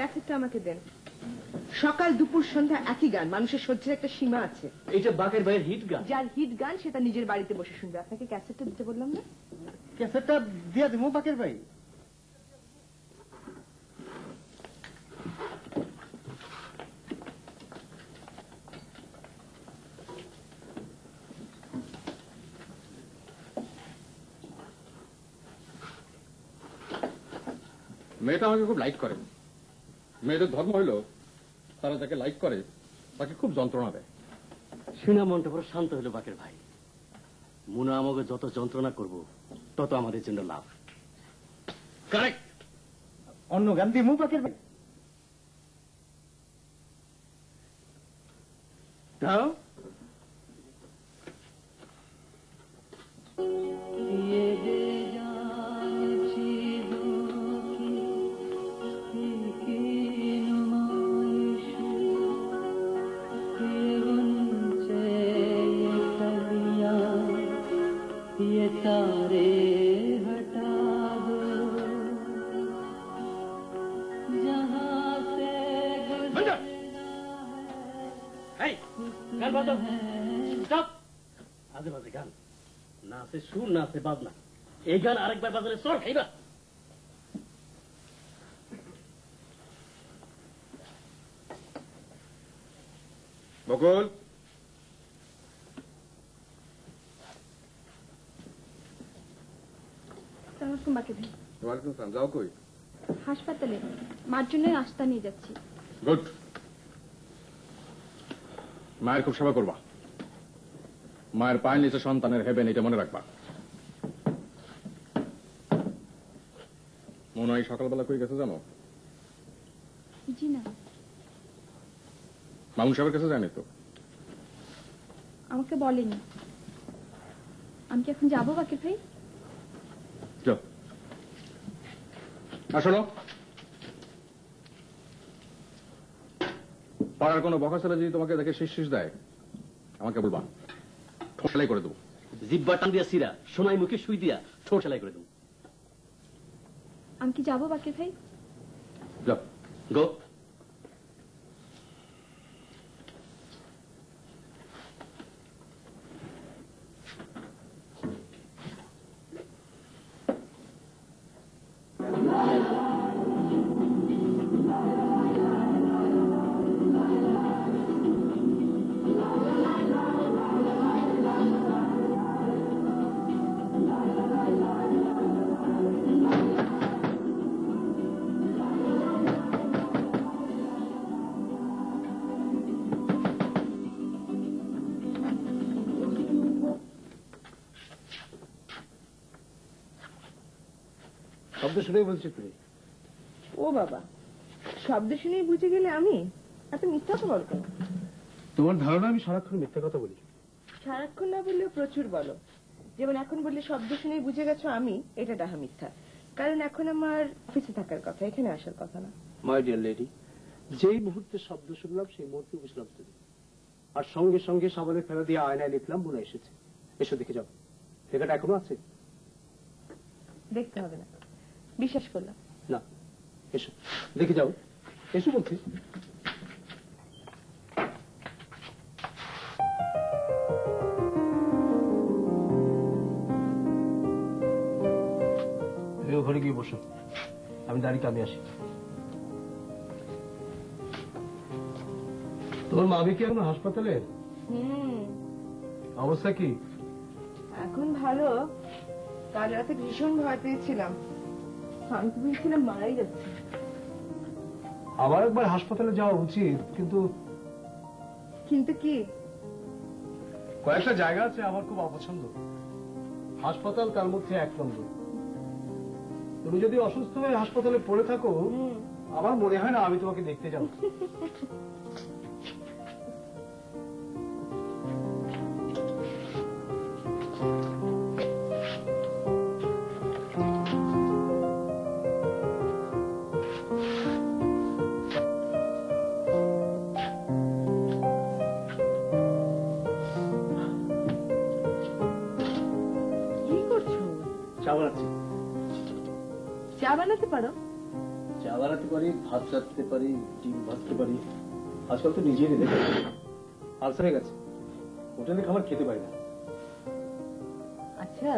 ক্যাসেটটা আমাকে দেন। সকাল দুপুর সন্ধ্যা একই গান, মানুষের সহ্যের একটা সীমা আছে। এটা বাকের ভাইয়ের হিট গান। যার হিট গান সেটা নিজের বাড়িতে বসে শুনবে। আপনাকে ক্যাসেটটা দিতে বললাম না? ক্যাসেটটা দিয়ে দেবো বাকের ভাই। মেয়েটা আমাকে খুব লাইক করে। মেয়েদের ধর্ম হইল তারা যাকে লাইক করে তাকে খুব যন্ত্রণা দেয়। শুনা মনটা বড় শান্ত হলো বাকের ভাই। মুনা আমাকে যত যন্ত্রণা করব তত আমাদের জন্য লাভ। কারেক্ট। অন্য গান দিয়ে মুখ বাকের ভাই দাও। গান না আছে সুর না আছে বাজনা। এই গান আরেকবার বাজালে চোর খাইবা। বকুল, যাও কই? হাসপাতালে মার জন্য নাস্তা নিয়ে যাচ্ছি। গুড। মায়ের খুব সেবা করবা। মায়ের পায়ের নিচে সন্তানের হেবেন, এটা মনে রাখবা। মনে হয় সকালবেলা কই গেছে জানো? জি না। মামুন সাহেবের কাছে জানি তো। আমাকে বলেনি। আমি কি এখন যাবো বাকের ভাই? যাও। শোনো, পাড়ার কোনো বকা ছেলে যদি তোমাকে দেখে শীষ দেয় আমাকে বলবা, ঠোঁট সেলাই করে দেবো। জিব্বা টান দিয়া সিরা সোনাই মুখে সুই দিয়া ঠোঁট সেলাই করে দেবো। আমি কি যাবো বাকের ভাই? যাও। গো। শব্দ শুনেই বলছি তুমি? ও বাবা, শব্দ শুনেই বুঝে গেলে আমি? এত মিথ্যা তো বল কেন? তোমার ধারণা আমি সারাক্ষণ মিথ্যা কথা বলি? সারাক্ষণ না বললেও প্রচুর বলো। যেমন এখন বললে শব্দ শুনেই বুঝে গেছো আমি, এটা ডাহা মিথ্যা। কারণ এখন আমার অফিসে থাকার কথা, এখানে আসার কথা না। মাই ডিয়ার লেডি, যেই মুহূর্তে শব্দ শুনলাম সেই মুহূর্তে বুঝলাম তুমি। আর সঙ্গে সঙ্গে সাবানের ফেলা দিয়ে আয়নায় লিখলাম মুনা এসেছে। এসো দেখে যাও। লেখাটা এখনো আছে? দেখতে হবে না, বিশ্বাস করলাম না। এসো দেখে যাও। এসো বলছি। ঘরে গিয়ে বসো, আমি দাঁড়িয়ে কামে আসি। তোমার মা কি এখন হাসপাতালে? অবস্থা কি এখন? ভালো। কাল রাতে ভীষণ ভয় পেয়েছিলাম, আমি তো ভেবেছিলাম মারাই যাচ্ছে। আবার একবার হাসপাতালে যাওয়া উচিত, কিন্তু কিন্তু কি? কয়েকটা জায়গা আছে আমার খুব অপছন্দ। হাসপাতাল তার মধ্যে এক নম্বর। তুমি যদি অসুস্থ হয়ে হাসপাতালে পড়ে থাকো, আমার মনে হয় না আমি তোমাকে দেখতে যাব। চা বানাতে পারো? চা বানাতে পারি, ভাত রাখতে পারি, ডিম ভাজতে পারি। আজকাল তো নিজেই রেঁধে খাই। আলসার হয়ে গেছে, হোটেলে খাবার খেতে পারি না। আচ্ছা,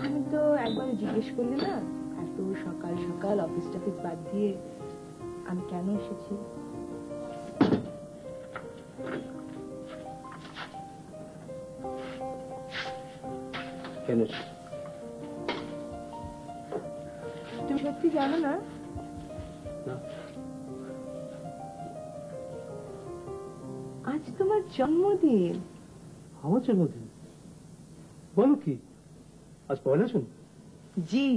আমি তো একবার জিজ্ঞেস করলে না, এত সকাল সকাল অফিস টফিস বাদ দিয়ে আমি কেন এসেছি? কেন? তুমি সত্যি জানো না? না। আজ তোমার জন্মদিন। আমার জন্মদিন? বলো কি, আজ পয়লা জুন? জি।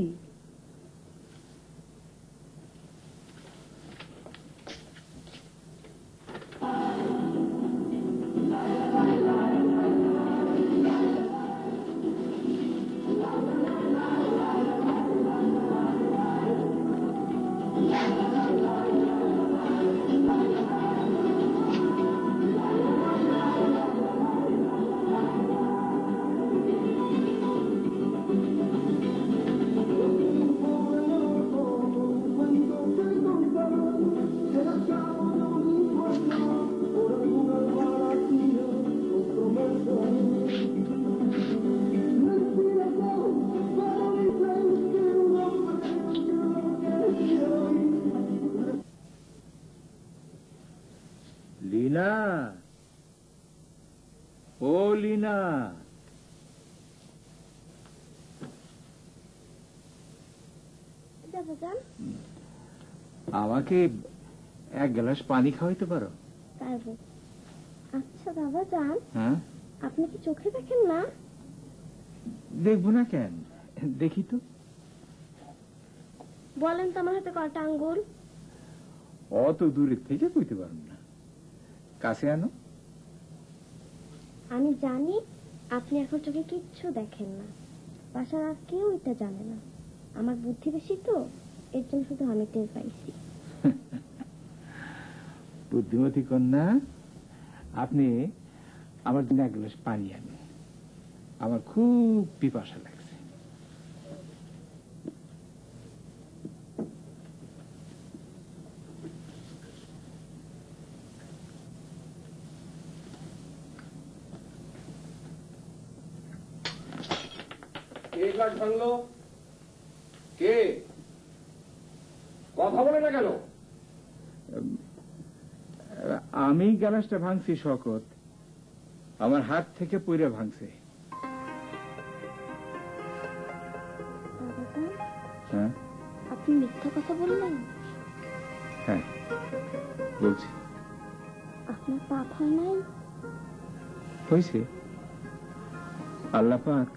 লীনা, ও লীনা, আমাকে এক গ্লাস পানি খাওয়াইতে পারো? পারবো। আচ্ছা বাবা যান, হ্যাঁ, আপনি কি চোখে দেখেন না? দেখবো না কেন, দেখি তো। বলেন তো আমার হাতে কয়টা আঙ্গুল? অত দূরের থেকে কইতে পারো না, কাছে আনো। আমি জানি আপনি এখন চোখে কিচ্ছু দেখেন না, বাসার আর কেউ এটা জানে না। আমার বুদ্ধি বেশি তো, এর জন্য শুধু আমি টের পাইছি। বুদ্ধিমতী কন্যা, আপনি আমার জন্য এক গ্লাস পানি আনেন, আমার খুব পিপাসা লাগছে। কে গ্লাস ভাঙলো? কে? কথা বলে না কেন? আমি গ্লাসটা ভাঙছি শকত, আমার হাত থেকে পইরা ভাঙছে। বাবা যান, হ্যাঁ আপনি মিথ্যা কথা বললেন? হ্যাঁ বলছি। আপনার পাপ হয় নাই? হয়েছে, আল্লাহ পাক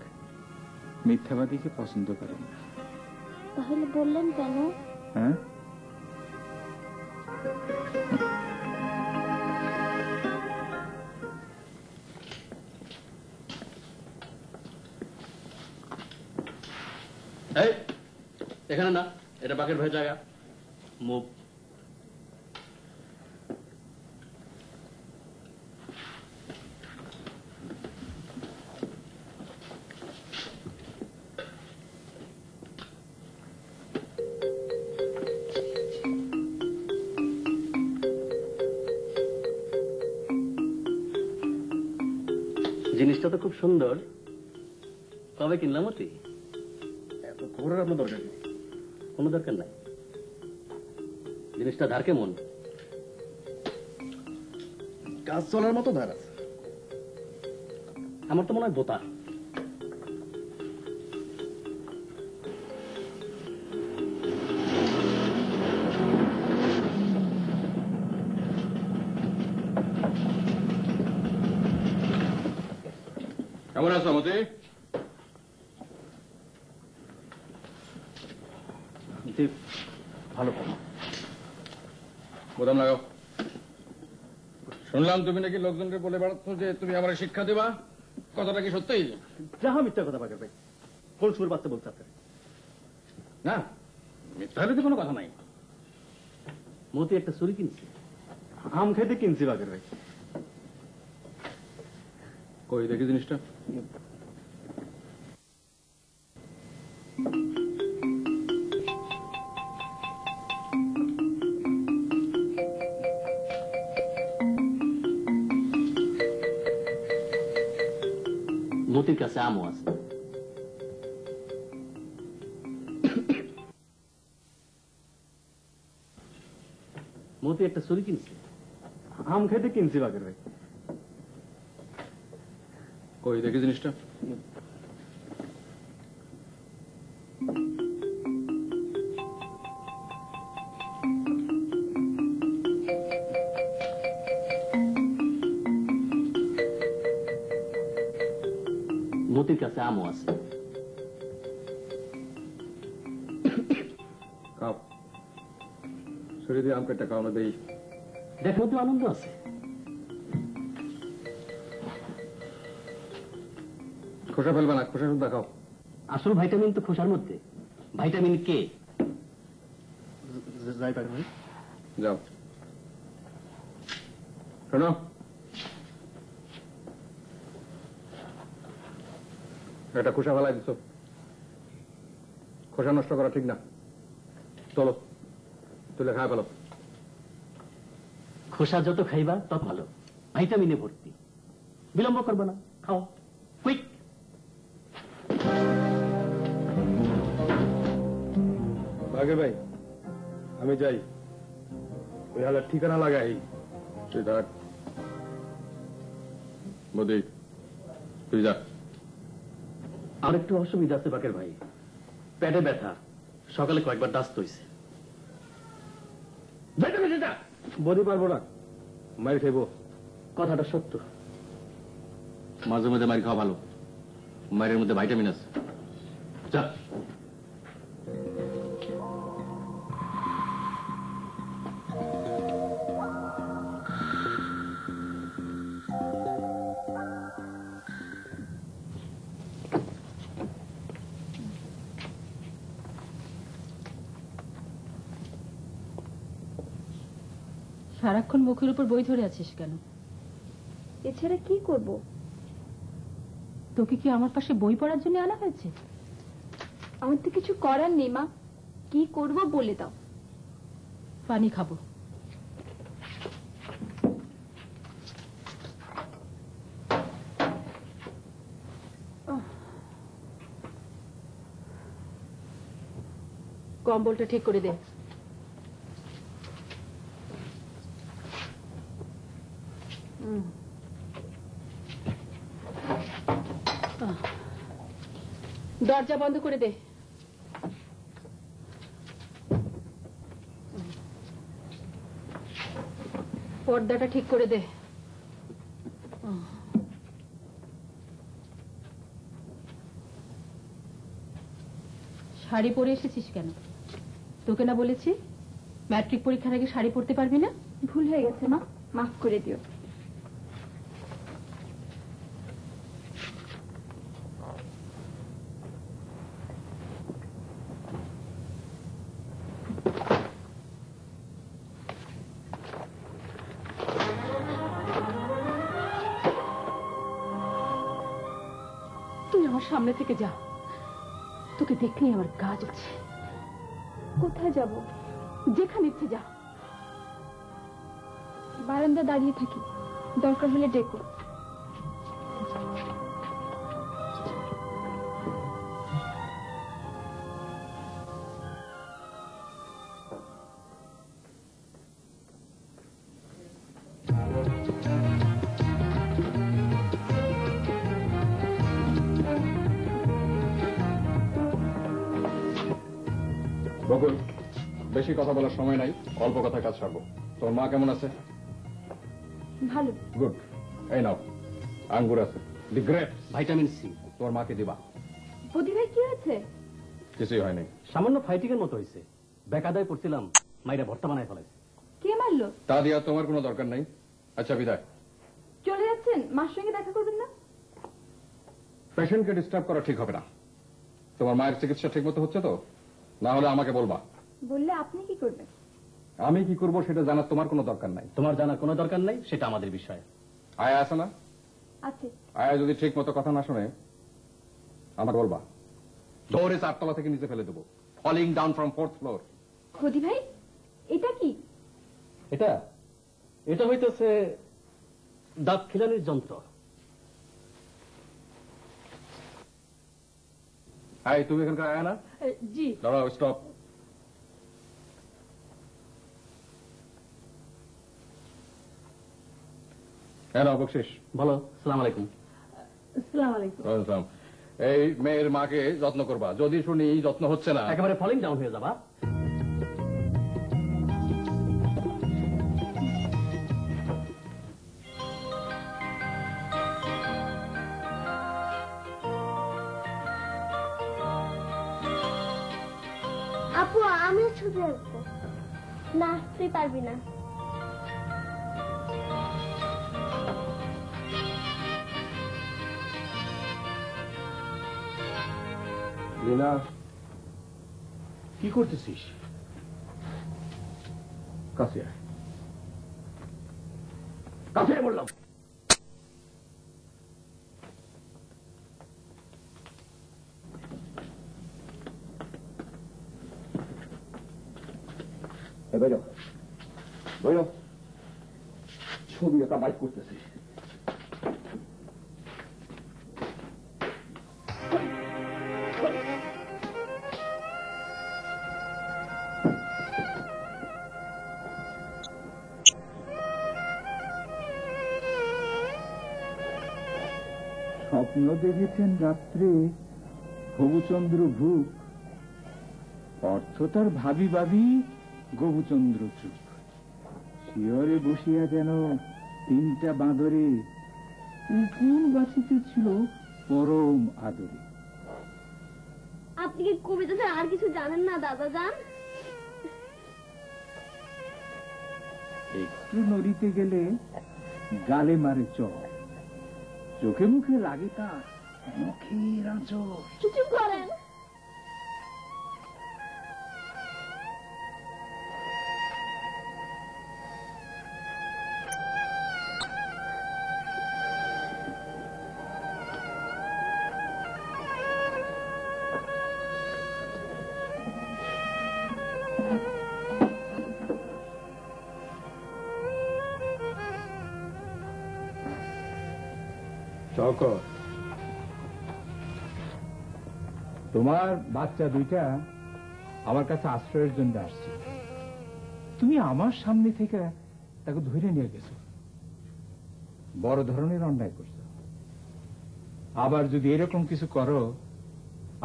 মিথ্যাবাদীকে পছন্দ করেন না। তাহলে বললেন কেন? হ্যাঁ, এই, এখানে না, এটা বাকের ভাই জায়গা। মুভ। জিনিসটা তো খুব সুন্দর, কবে কিনলাম অতি? এত খবরের আপনার দরকার নেই। কোনো দরকার নাই। জিনিসটা ধার কেমন? কাজ চলার মতো ধার আছে। আমার তো মনে হয় বোতা। কেমন আছো মতি? ভালো। বোতাম লাগাও। শুনলাম তুমি নাকি লোকজনকে বলে বেড়াচ্ছ যে তুমি আমার শিক্ষা দেবা, কথাটা কি সত্যি? যাহা মিথ্যা কথা বাকের ভাই, কোন সুর বাচ্চা বলছে আপনার? না, মিথ্যা হলে তো কোনো কথা নাই। মতি একটা চুরি কিনছে। আম খেতে কিনছি বাকের ভাই। কই দেখি জিনিসটা। মতির কাছে আমও আছে। মতি একটা চুরি কিনছে। আম খেতে কিনছি বাকের ভাই। কই দেখি জিনিসটা। মতির কাছে আমও আছে। খাও, ছুরি দিয়ে আম কেটে খাও না দেই। দেখো তো আনন্দ আছে। খোসা ফেলবে না, খোসা শুদ্ধ খাও। আসল ভাইটামিন তো খোসার মধ্যে। ভাইটামিন কে। যাই পারে ভাই। যাও, শোনো, এটা খোসা ফেলাই দিচ্ছ, খোসা নষ্ট করা ঠিক না। চলো তুলে খায় ফেলো। খোসা যত খাইবা তত ভালো, ভাইটামিনে ভর্তি। বিলম্ব করবে না, খাও কুইক। বাকের ভাই আমি যাই, ওই হালার ঠিকানা লাগাই। তুই থাক বদি, তুই যা। আর একটু অসুবিধা আছে বাকের ভাই, পেটে ব্যথা, সকালে কয়েকবার দাস্ত হয়েছে। বদি পারবো না, মায়ের খাইব। কথাটা সত্য। মাঝে মাঝে মারি খাওয়া ভালো, মায়ের মধ্যে ভাইটামিন আছে। যা। সারাক্ষণ মুখের উপর বই ধরে আছিস কেন? এছাড়া কি করব? তোকে কি আমার পাশে বই পড়ার জন্য আনা হয়েছে? আমার তো কিছু করার নেই মা, কি করব বলে দাও। পানি খাবো। কম্বলটা ঠিক করে দে। দরজা বন্ধ করে দে। পর্দাটা ঠিক করে দে। শাড়ি পরে এসেছিস কেন? তোকে না বলেছি ম্যাট্রিক পরীক্ষার আগে শাড়ি পরতে পারবি না? ভুল হয়ে গেছে মা, মাফ করে দিও। তুই আমার সামনে থেকে যা, তোকে দেখলেই আমার গা জ্বলছে। কোথায় যাব? যেখানে ইচ্ছে যা। বারান্দা দাঁড়িয়ে থাকি, দরকার হলে ডেকো। বকুল, বেশি কথা বলার সময় নাই, অল্প কথা কাজ সারবো। তোর মা কেমন আছে? ভালো। গুড। এই নাও, আঙ্গুর আছে, দি গ্রেট। Vitamin C. তোর মাকে দিবা। বদি ভাই কি হয়েছে? কিছুই হয়নি। সামান্য ফাইটিং এর মতো হয়েছে, বেকাদায় পড়ছিলাম, মাইরা ভর্তা বানায় ফেলাইছে। কে মারলো? তা দিয়া তোমার কোনো দরকার নাই। আচ্ছা বিদায়। চলে যাচ্ছেন? মার সঙ্গে দেখা করবেন না? পেশেন্টকে ডিস্টার্ব করা ঠিক হবে না। তোমার মায়ের চিকিৎসা ঠিক মতো হচ্ছে তো? না হলে আমাকে বলবা। বললে আপনি কি করবেন? আমি কি করব সেটা জানার তোমার কোনো দরকার নাই। তোমার জানার কোনো দরকার নাই, সেটা আমাদের বিষয়। আয়া আছে না? আছে। আয়া যদি ঠিক মতো কথা না শুনে আমার বলবা, দৌড়ে 4 তলা থেকে নিচে ফেলে দেবো। Falling down from 4th floor. বদি ভাই এটা কি? এটা এটা হইতেছে দাঁত খিলানির যন্ত্র। এই তুমি এখানকার আয়া না? জি। দাঁড়াও, স্টপ। হ্যাঁ না, বকশিস। বলো। সালাম আলাইকুম। আসসালামু আলাইকুম। ওয়ালাইকুম আসসালাম। এই মেয়ের মাকে যত্ন করবা, যদি শুনি যত্ন হচ্ছে না একেবারে ফলিং ডাউন হয়ে যাবা। আপু আমি ছবি আঁকবো। না তুই পারবি না। লীনা, কি করতেছিস? কাছে আয়, কাছে আয় বললাম। বেরো বেরো, ছবি একটা বাইক করতেছিস। স্বপ্ন দেখেছেন রাত্রে হবুচন্দ্র ভূপ, অর্থ তার ভাবি ভাবি গবুচন্দ্র চুপ। শিয়রে বসিয়া যেন তিনটা বাঁদরে উকুন বাঁচিতেছিল পরম আদরে। আপনি কি কবিতা ছাড়া আর কিছু জানেন না দাদা যান? একটু নড়িতে গেলে গালে মারে চর, চোখে মুখে লাগে তার মুখের আঁচড়। কিছু করেন। শওকত, তোমার বাচ্চা দুইটা আমার কাছে আশ্রয়ের জন্য আসছে। তুমি আমার সামনে থেকে তাকে ধরে নিয়ে গেছো, বড় ধরনের অন্যায় করছো। আবার যদি এরকম কিছু করো,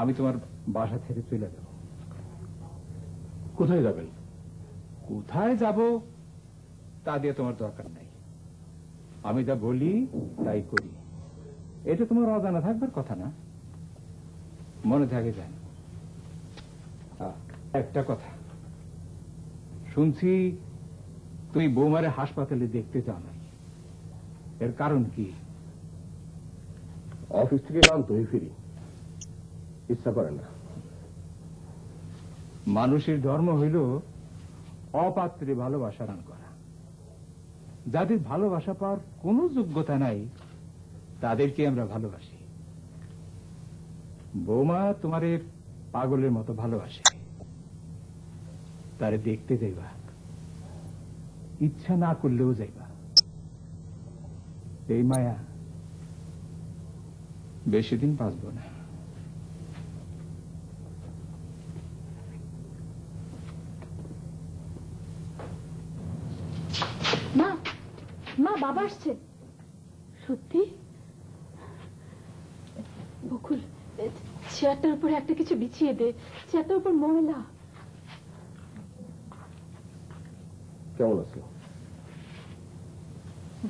আমি তোমার বাসা থেকে চলে যাব। কোথায় যাবেন? কোথায় যাব তা দিয়ে তোমার দরকার নাই। আমি যা বলি তাই করি, এটা তোমার অজানা থাকবার কথা না, মনে থাকে যায়। একটা কথা শুনছি, তুমি বৌমারে হাসপাতালে দেখতে চাও না, এর কারণ কি? অফিস থেকে নাম তো ফিরি, ইচ্ছা করে না। মানুষের ধর্ম হইল অপাত্রে ভালোবাসা দান করা। যাদের ভালোবাসা পাওয়ার কোনো যোগ্যতা নাই তাদেরকে আমরা ভালোবাসি। বৌমা তোমারে পাগলের মতো ভালোবাসে, তারে দেখতে যাইবা, ইচ্ছা না করলেও যাইবা। এই মায়া বেশি দিন বাঁচব না। মা, মা বাবা আসছে। সত্যি? বকুল, চেয়ারটার উপরে একটা কিছু বিছিয়ে দে, চেয়ারটার উপর ময়লা। কেমন আছো?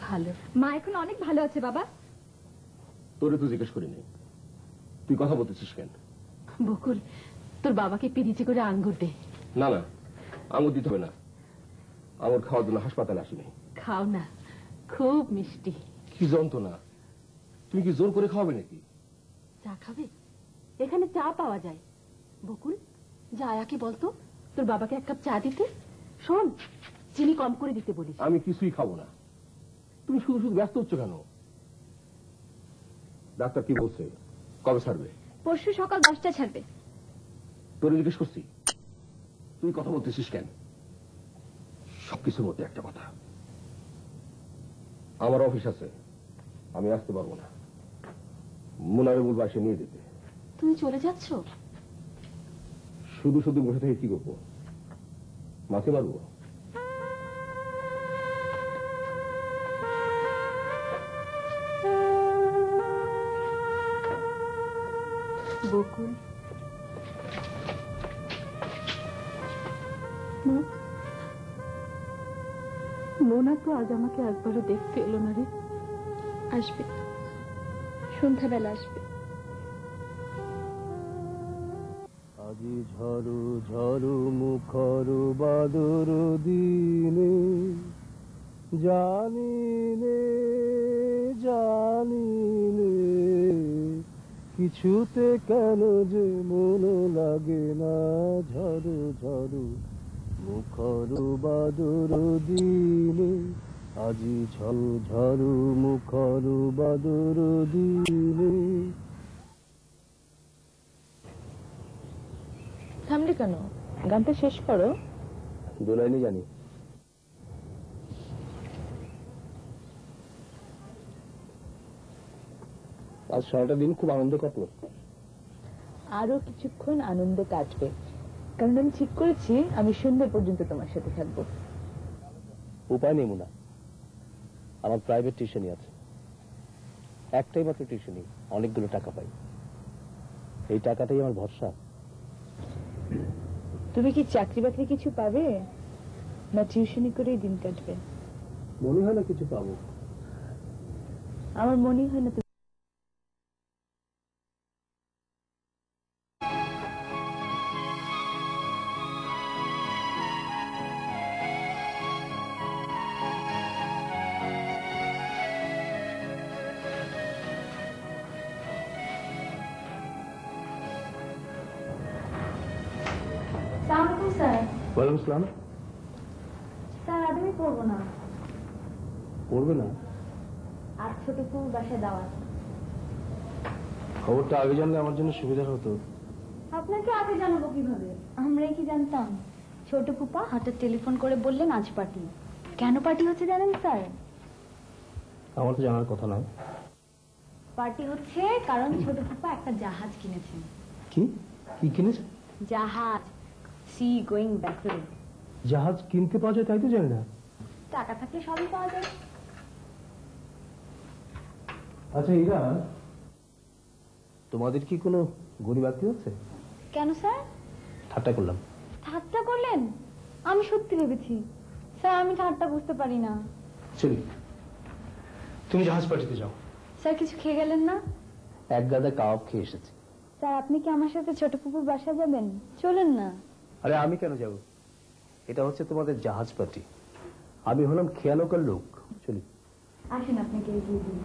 ভালো। মা এখন অনেক ভালো আছে বাবা। তোরে তো জিজ্ঞেস করিনি, তুই কথা বলতেছিস কেন? বকুল, তোর বাবাকে পিরিচি করে আঙ্গুর দে। না না, আঙুর দিতে হবে না, আঙুর খাওয়ার জন্য হাসপাতালে আসিনি। খাও না, খুব মিষ্টি। কি যন্ত্রণা, তুমি কি জোর করে খাওয়াবে নাকি? চা খাবে? এখানে চা পাওয়া যায়। বকুল, যা আয়াকে বলতো তোর বাবাকে এক কাপ চা দিতে। শোন, চিনি কম করে দিতে বলিস। আমি কিছুই খাবো না, তুমি শুধু শুধু ব্যস্ত হচ্ছ কেন? ডাক্তার কি বলছে, কবে ছাড়বে? পরশু সকাল 10টায় ছাড়বে। তোরে জিজ্ঞেস করছি, তুই কথা বলতেছিস কেন? সবকিছুর মধ্যে একটা কথা, আমার অফিস আছে, আমি আসতে পারবো না। মুনারে বলবো এসে নিয়ে যেতে। তুমি চলে যাচ্ছ? শুধু শুধু বসে থেকে কি করবো? মাকে পারবো? বকুল, মোনা তো আজ আমাকে একবারও দেখতে এলো না রে। আসবে, সন্ধ্যাবেলা আসবে। আজি ঝরু ঝরু মুখর বাদর দিনে, জানিনে জানিনে কিছুতে কেন যে মন লাগে না। ঝরু ঝরু মুখর বাদর দিনে, আজি ঝরু ঝরু মুখর বাদর দিনে। থামলে কেন? গানটা শেষ করো। দোলাইনি জানি। আজ সারাটা দিন খুব আনন্দ কাটলো। আরো কিছুক্ষণ আনন্দে কাটবে, কারণ আমি ঠিক করেছি আমি সন্ধ্যে পর্যন্ত তোমার সাথে থাকবো। উপায় নেই মুনা, আমার প্রাইভেট টিউশনই আছে। একটাই মাত্র টিউশনই, অনেকগুলো টাকা পাই। এই টাকাটাই আমার ভরসা। তুমি কি চাকরি বাকরি কিছু পাবে, না টিউশনি করেই দিন কাটবে? মনে হয় না কিছু পাবো। আমার মনে হয় না। স্যার, ওয়ালাইকুম আসসালাম। স্যার আমি পড়বো না, পড়বে না? আর ছোটপুর বাসায় দাওয়াত। খবরটা আগে জানলে আমার জন্য সুবিধা হতো। আপনাকে আগে জানাবো কিভাবে? আমরাই কি জানতাম? ছোট ফুপা হঠাৎ টেলিফোন করে বললেন আজ পার্টি। কেন পার্টি হচ্ছে জানেন স্যার? আমার তো জানার কথা নয়। পার্টি হচ্ছে কারণ ছোট ফুপা একটা জাহাজ কিনেছেন। কি কি কিনেছে? জাহাজ, সি গোয়িং ভেসেল। জাহাজ কিনতে পাওয়া যায় তাই তো জানি না। টাকা থাকলে সবই পাওয়া যায়। আচ্ছা ইরা, তোমাদের কি কোনো গরিব আত্মীয় আছে? কেন স্যার? ঠাট্টা করলাম। ঠাট্টা করলেন? আমি সত্যি ভেবেছি। স্যার আমি ঠাট্টা বুঝতে পারি না। চলি, তুমি জাহাজ পার্টিতে যাও। স্যার কিছু খেয়ে গেলেন না? এক গাদা কাবাব খেয়ে এসেছি। স্যার আপনি কি আমার সাথে ছোট ফুপুর বাসায় যাবেন? চলেন না। আরে আমি কেন যাব? এটা হচ্ছে তোমাদের জাহাজ পার্টি, আমি হলাম খেয়ালকার লোক। চলি। আসুন আপনাকে এগিয়ে দিন।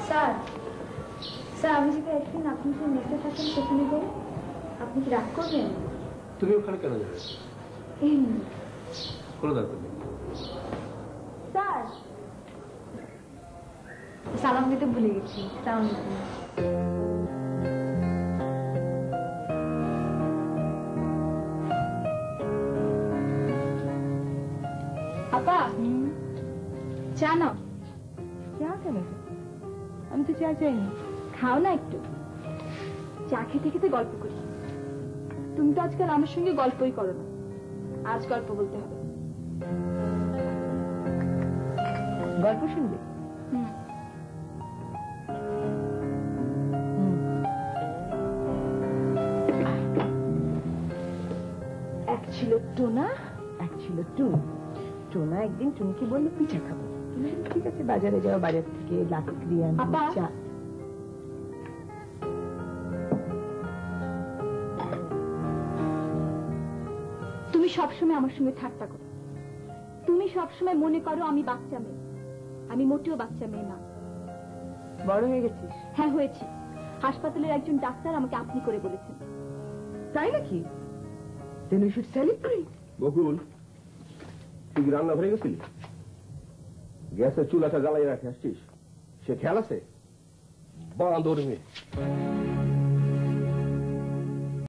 স্যার, স্যার আমি যদি একদিন আপনি যে মেসে থাকেন সেখানে যাই, আপনি কি রাগ করবেন? তুমি ওখানে কেন যাবে? এমনি। কোনো দরকার নেই। স্যার, সালাম দিতে ভুলে গেছি। সালাম দিতে। আপা, চা নাও। চা কেন? আমি তো চা চাইনি। খাও না একটু। চা খেতে খেতে গল্প করি। তুমি তো আজকাল আমার সঙ্গে গল্পই করো না, আজ গল্প বলতে হবে। গল্প শুনবে? এক ছিল টোনা, এক ছিল টুন। টোনা একদিন টুনকে বললো পিঠা খাবো। ঠিক আছে, বাজারে যাও, বাজার থেকে লাকড়ি আনো, আপা। চা। তুমি সবসময় আমার সঙ্গে ঠাট্টা করো। তুমি সবসময় মনে করো আমি বাচ্চা মেয়ে। আমি মোটেও বাচ্চা মেয়ে না। বড় হয়ে গেছিস? হ্যাঁ হয়েছি। হাসপাতালের একজন ডাক্তার আমাকে আপনি করে বলেছেন। তাই নাকি? Then we should celebrate. বকুল, তুই কি রান্না ঘরে গেছিলি? গ্যাসের চুলাটা জ্বালাই রাখে আসছিস? সে খেয়াল আছে? বাঁদর মেয়ে।